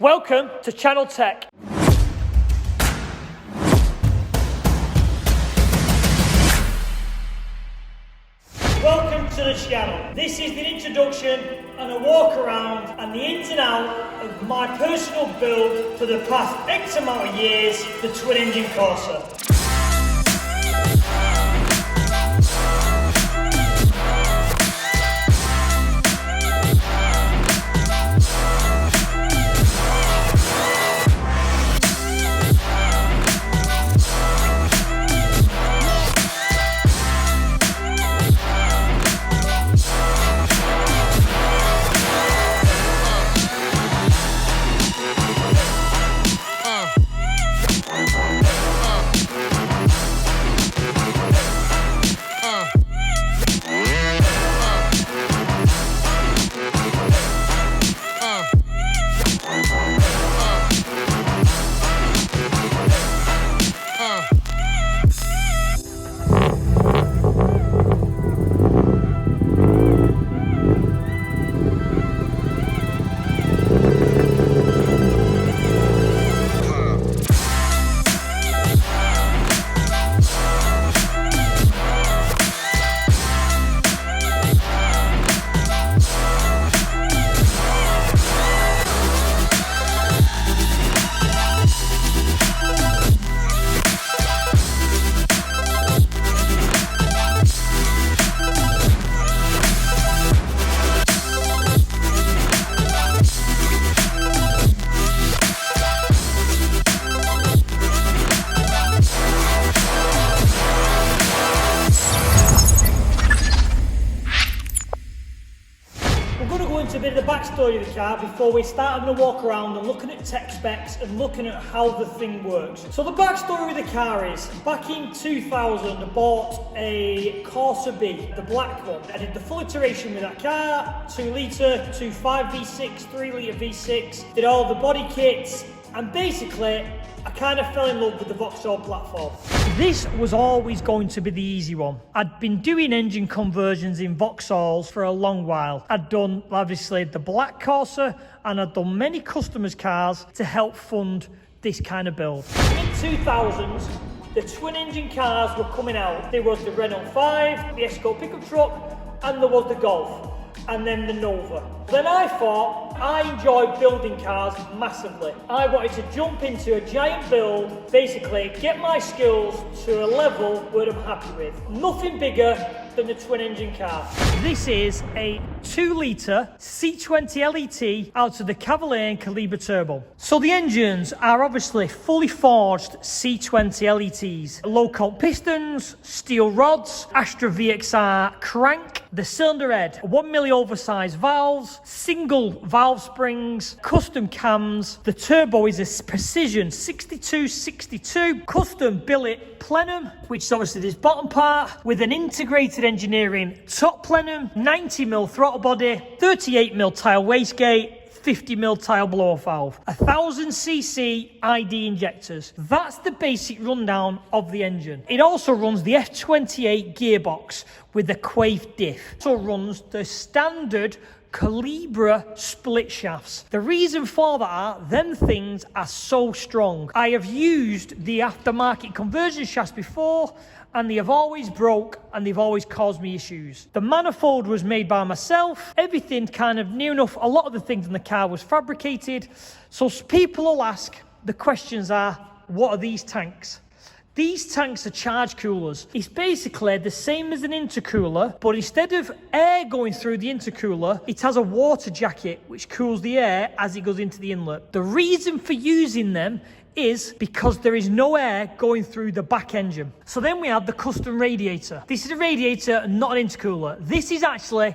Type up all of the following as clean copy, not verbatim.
Welcome to Channel Tech. Welcome to the channel. This is the introduction and a walk around and the ins and out of my personal build for the past X amount of years, the Twin Engine Corsa. A bit of the backstory of the car before we start having a walk around and looking at tech specs and looking at how the thing works. So the backstory of the car is, back in 2000 I bought a Corsa B, the black one. I did the full iteration with that car, 2 litre, 2.5 V6, 3 litre V6, did all the body kits, and basically I kind of fell in love with the Vauxhall platform. This was always going to be the easy one. I'd been doing engine conversions in Vauxhalls for a long while. I'd done obviously the black Corsa and I'd done many customers' cars to help fund this kind of build. In 2000s, the twin engine cars were coming out. There was the Renault 5, the Escort pickup truck, and there was the Golf, and then the Nova. Then I thought, I enjoy building cars massively. I wanted to jump into a giant build, basically get my skills to a level where I'm happy with. Nothing bigger than the twin engine car. This is a 2 litre C20 LET out of the Cavalier and Calibre Turbo. So the engines are obviously fully forged C20 LETs. Low comp pistons, steel rods, Astra VXR crank, the cylinder head, 1 milli oversized valves, single valve springs, custom cams. The turbo is a precision 62-62 custom billet plenum, which is obviously this bottom part, with an integrated engineering top plenum, 90mm throttle body, 38mm tile wastegate, 50mm tile blower valve, 1000cc ID injectors. That's the basic rundown of the engine. It also runs the F28 gearbox with the Quaife diff. Also runs the standard Calibre split shafts. The reason for that are, them things are so strong. I have used the aftermarket conversion shafts before and they have always broke and they've always caused me issues. The manifold was made by myself. Everything kind of new enough. A lot of the things in the car was fabricated. So people will ask, the questions are, what are these tanks? These tanks are charge coolers. It's basically the same as an intercooler, but instead of air going through the intercooler, it has a water jacket which cools the air as it goes into the inlet. The reason for using them is because there is no air going through the back engine. So then we have the custom radiator. This is a radiator, not an intercooler. This is actually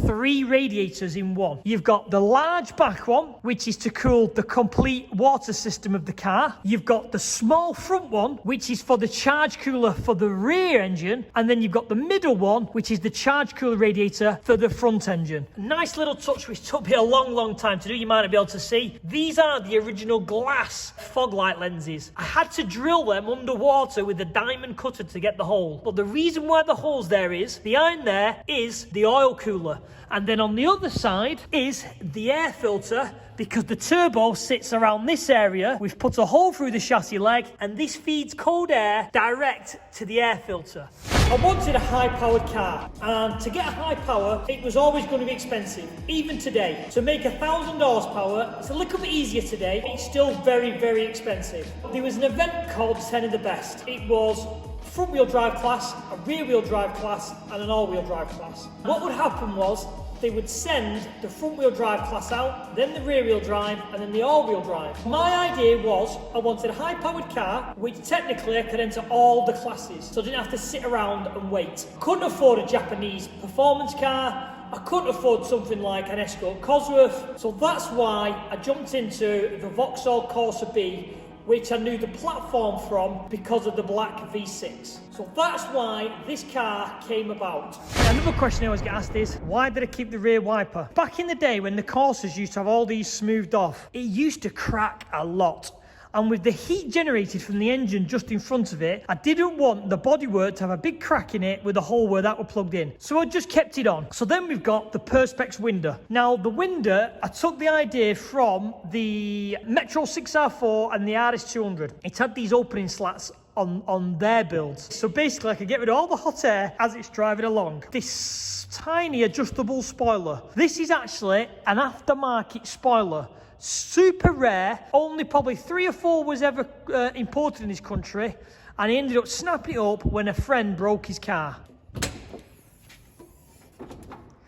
3 radiators in one. You've got the large back one, which is to cool the complete water system of the car. You've got the small front one, which is for the charge cooler for the rear engine. And then you've got the middle one, which is the charge cooler radiator for the front engine. Nice little touch, which took me a long time to do. You might not be able to see. These are the original glass fog light lenses. I had to drill them underwater with a diamond cutter to get the hole. But the reason why the hole's there is, behind there is the oil cooler. And then on the other side is the air filter because the turbo sits around this area. We've put a hole through the chassis leg, and this feeds cold air direct to the air filter. I wanted a high-powered car, and to get a high power, it was always going to be expensive, even today. To make 1,000 horsepower, it's a little bit easier today, but it's still very, very expensive. There was an event called 10 of the Best. It was front-wheel drive class, a rear-wheel drive class, and an all-wheel drive class. What would happen was, they would send the front-wheel drive class out, then the rear-wheel drive, and then the all-wheel drive. My idea was, I wanted a high-powered car, which technically I could enter all the classes, so I didn't have to sit around and wait. Couldn't afford a Japanese performance car, I couldn't afford something like an Escort Cosworth, so that's why I jumped into the Vauxhall Corsa B, which I knew the platform from because of the black V6. So that's why this car came about. Another question I always get asked is, why did I keep the rear wiper? Back in the day when the Corsas used to have all these smoothed off, it used to crack a lot. And with the heat generated from the engine just in front of it, I didn't want the bodywork to have a big crack in it with a hole where that were plugged in. So I just kept it on. So then we've got the Perspex window. Now the window, I took the idea from the Metro 6R4 and the RS200. It had these opening slats on their builds. So basically I could get rid of all the hot air as it's driving along. This tiny adjustable spoiler. This is actually an aftermarket spoiler. Super rare, only probably 3 or 4 was ever imported in this country, and he ended up snapping it up when a friend broke his car.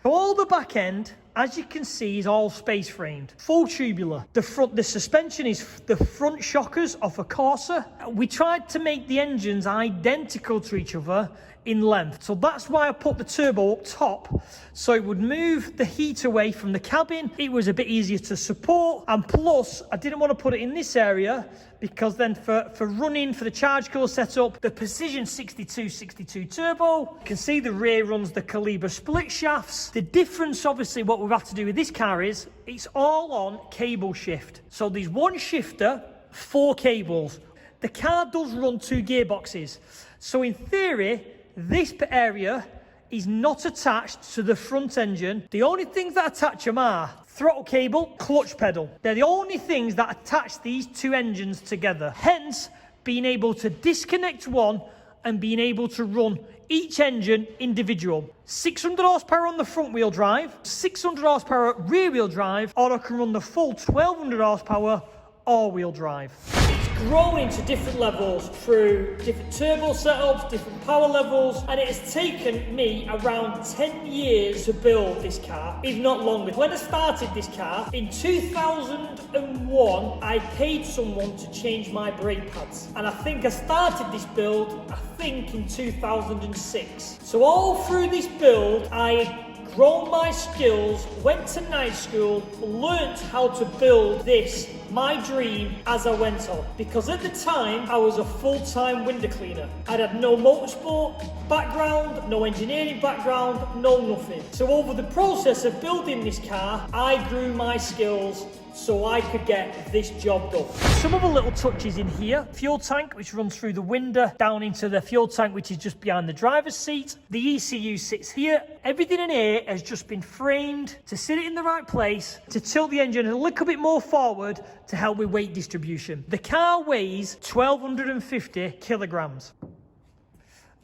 So all the back end, as you can see, is all space framed, full tubular. The suspension is the front shockers of a Corsa. We tried to make the engines identical to each other in length, so that's why I put the turbo up top, so it would move the heat away from the cabin. It was a bit easier to support, and plus I didn't want to put it in this area because then for running for the charge cooler setup, the Precision 62 turbo, you can see the rear runs the Calibre split shafts. The difference, obviously, what we've had to do with this car is it's all on cable shift, so there's one shifter, 4 cables. The car does run 2 gearboxes, so in theory this area is not attached to the front engine. The only things that attach them are throttle cable, clutch pedal. They're the only things that attach these 2 engines together. Hence, being able to disconnect one and being able to run each engine individual. 600 horsepower on the front wheel drive, 600 horsepower rear wheel drive, or I can run the full 1200 horsepower all-wheel drive. It's grown into different levels through different turbo setups, different power levels, and it has taken me around 10 years to build this car, if not longer. When I started this car, in 2001, I paid someone to change my brake pads, and I think I started this build, in 2006. So all through this build, I grown my skills, went to night school, learnt how to build this, my dream, as I went on. Because at the time, I was a full-time window cleaner. I'd had no motorsport background, no engineering background, no nothing. So over the process of building this car, I grew my skills so I could get this job done. Some of the little touches in here, fuel tank which runs through the window down into the fuel tank which is just behind the driver's seat. The ECU sits here. Everything in here has just been framed to sit it in the right place, to tilt the engine a little bit more forward to help with weight distribution. The car weighs 1,250 kilograms.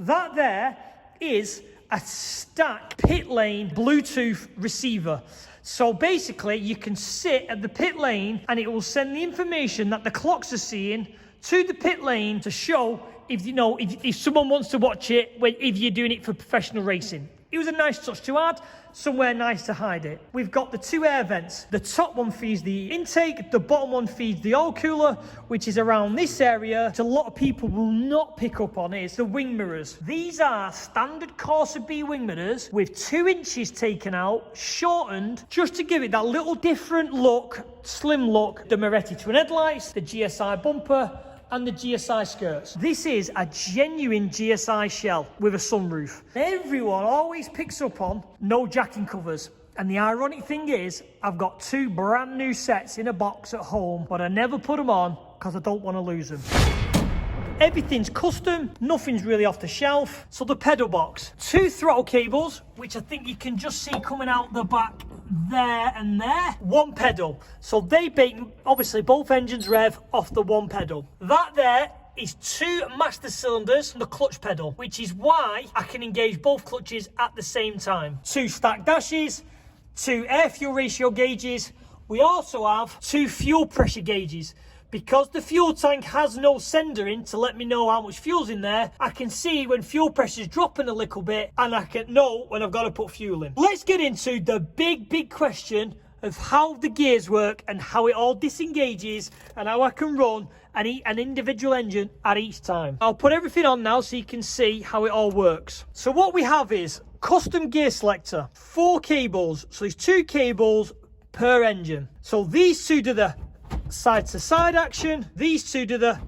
That there is a stack pit lane Bluetooth receiver. So basically you can sit at the pit lane and it will send the information that the clocks are seeing to the pit lane to show if someone wants to watch it if you're doing it for professional racing. It was a nice touch to add, somewhere nice to hide it. We've got the 2 air vents. The top one feeds the intake, the bottom one feeds the oil cooler, which is around this area, which a lot of people will not pick up on, is the wing mirrors. These are standard Corsa B wing mirrors with 2 inches taken out, shortened, just to give it that little different look, slim look. The Moretti twin headlights, the GSI bumper, and the GSI skirts. This is a genuine GSI shell with a sunroof. Everyone always picks up on no jacking covers. And the ironic thing is, I've got 2 brand new sets in a box at home, but I never put them on because I don't want to lose them. Everything's custom, nothing's really off the shelf. So the pedal box, 2 throttle cables, which I think you can just see coming out the back there and there. 1 pedal. So they make, obviously, both engines rev off the 1 pedal. That there is 2 master cylinders on the clutch pedal, which is why I can engage both clutches at the same time. 2 stack dashes, 2 air fuel ratio gauges. We also have 2 fuel pressure gauges. Because the fuel tank has no sender in to let me know how much fuel's in there, I can see when fuel pressure's dropping a little bit, and I can know when I've got to put fuel in. Let's get into the big question of how the gears work and how it all disengages and how I can run an individual engine at each time. I'll put everything on now so you can see how it all works. So what we have is custom gear selector, 4 cables. So there's 2 cables per engine. So these 2 do the side to side action, these 2 do the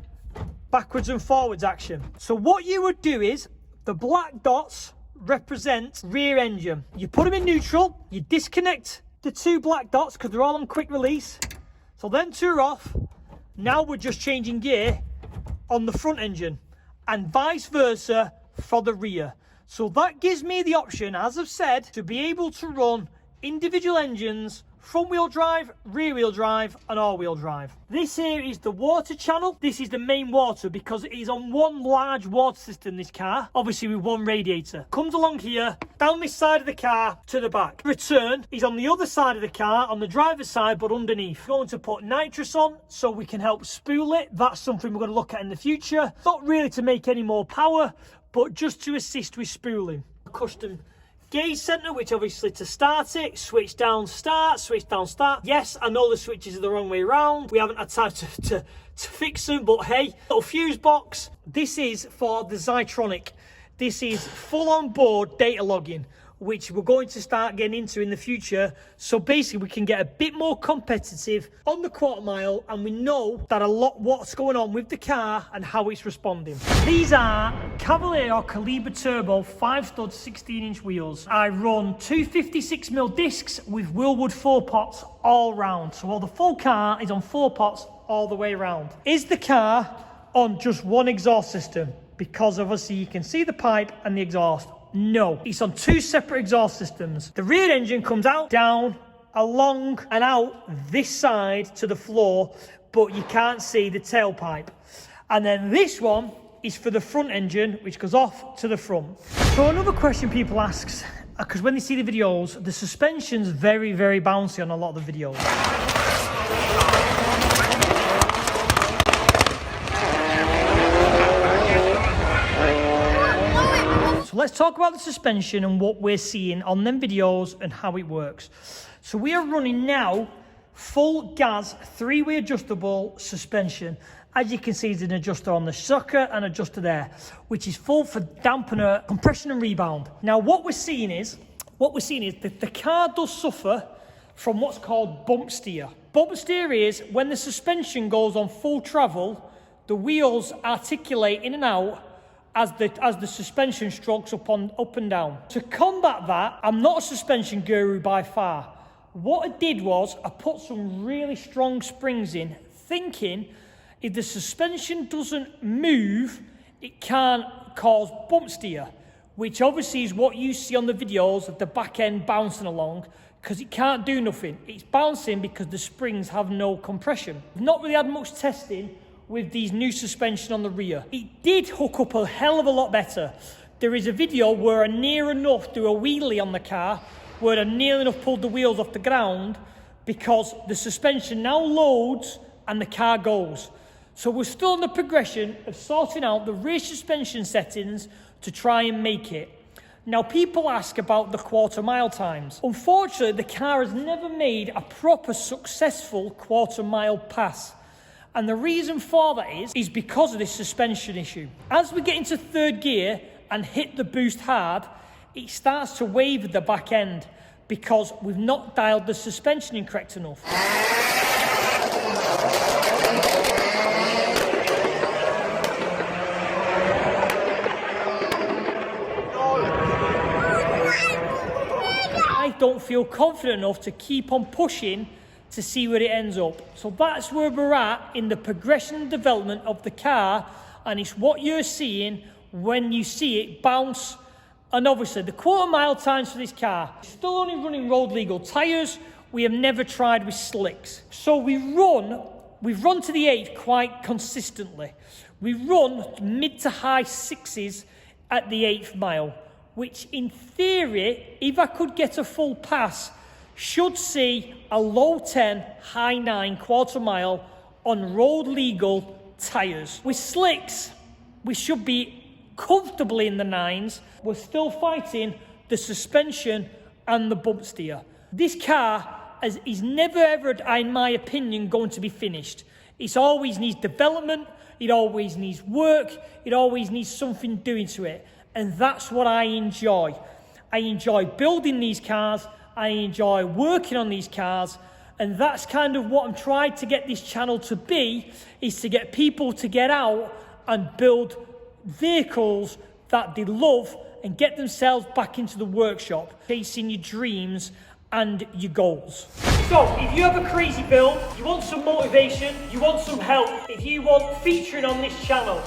backwards and forwards action. So what you would do is, the black dots represent rear engine. You put them in neutral, you disconnect the 2 black dots because they're all on quick release. So then 2 are off. Now we're just changing gear on the front engine, and vice versa for the rear. So that gives me the option, as I've said, to be able to run individual engines, front wheel drive, rear wheel drive and all wheel drive. This here is the water channel. This is the main water because it is on 1 large water system, this car, obviously with 1 radiator. Comes along here, down this side of the car to the back. Return is on the other side of the car, on the driver's side, but underneath. We're going to put nitrous on so we can help spool it. That's something we're going to look at in the future. Not really to make any more power, but just to assist with spooling. Custom gauge center, which obviously to start it, switch down start, switch down start. Yes, I know the switches are the wrong way around. We haven't had time to fix them, but hey. Little fuse box. This is for the Zytronic. This is full on board data logging, which we're going to start getting into in the future. So basically we can get a bit more competitive on the quarter mile, and we know that what's going on with the car and how it's responding. These are Cavalier Caliber Turbo 5-stud 16-inch wheels. I run 256mm discs with Wilwood 4 pots all round. So all the full car is on 4 pots all the way around. Is the car on just 1 exhaust system? Because obviously you can see the pipe and the exhaust. No, it's on 2 separate exhaust systems. The rear engine comes out, down, along and out this side to the floor, but you can't see the tailpipe. And then this one is for the front engine, which goes off to the front. So another question people ask, because when they see the videos, the suspension's very bouncy on a lot of the videos. So let's talk about the suspension and what we're seeing on them videos and how it works. So we are running now full gas 3-way adjustable suspension. As you can see, there's an adjuster on the sucker and adjuster there, which is full for dampener, compression and rebound. Now what we're seeing is that the car does suffer from what's called bump steer. Bump steer is when the suspension goes on full travel, the wheels articulate in and out as the suspension strokes up and down. To combat that, I'm not a suspension guru by far. What I did was I put some really strong springs in, thinking if the suspension doesn't move, it can't cause bump steer, which obviously is what you see on the videos of the back end bouncing along, because it can't do nothing. It's bouncing because the springs have no compression. I've not really had much testing with these new suspension on the rear. It did hook up a hell of a lot better. There is a video where I near enough do a wheelie on the car, where I near enough pulled the wheels off the ground because the suspension now loads and the car goes. So we're still in the progression of sorting out the rear suspension settings to try and make it. Now people ask about the quarter mile times. Unfortunately, the car has never made a proper successful quarter mile pass. And the reason for that is because of this suspension issue. As we get into 3rd gear and hit the boost hard, it starts to wave at the back end because we've not dialed the suspension in correct enough. I don't feel confident enough to keep on pushing to see where it ends up. So that's where we're at in the progression and development of the car and it's what you're seeing when you see it bounce. And obviously the quarter mile times for this car, still only running road legal tyres. We have never tried with slicks. So we've run to the 8th quite consistently. We run mid to high 6s at the 8th mile, which in theory, if I could get a full pass, should see a low 10, high 9 quarter mile on road legal tyres. With slicks, we should be comfortably in the 9s. We're still fighting the suspension and the bump steer. This car is never ever, in my opinion, going to be finished. It always needs development, it always needs work, it always needs something doing to it. And that's what I enjoy. I enjoy building these cars, I enjoy working on these cars, and that's kind of what I'm trying to get this channel to be, is to get people to get out and build vehicles that they love and get themselves back into the workshop, chasing your dreams and your goals. So, if you have a crazy build, you want some motivation, you want some help, if you want featuring on this channel,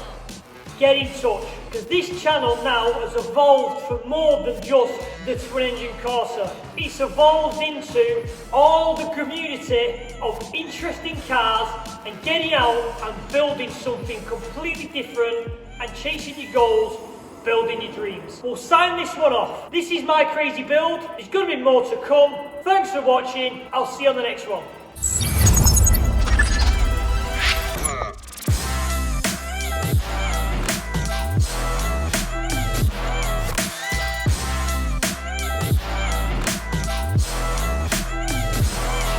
get in touch. Because this channel now has evolved for more than just the Twin Engine Corsa. It's evolved into all the community of interesting cars and getting out and building something completely different and chasing your goals, building your dreams. We'll sign this one off. This is my crazy build. There's going to be more to come. Thanks for watching. I'll see you on the next one.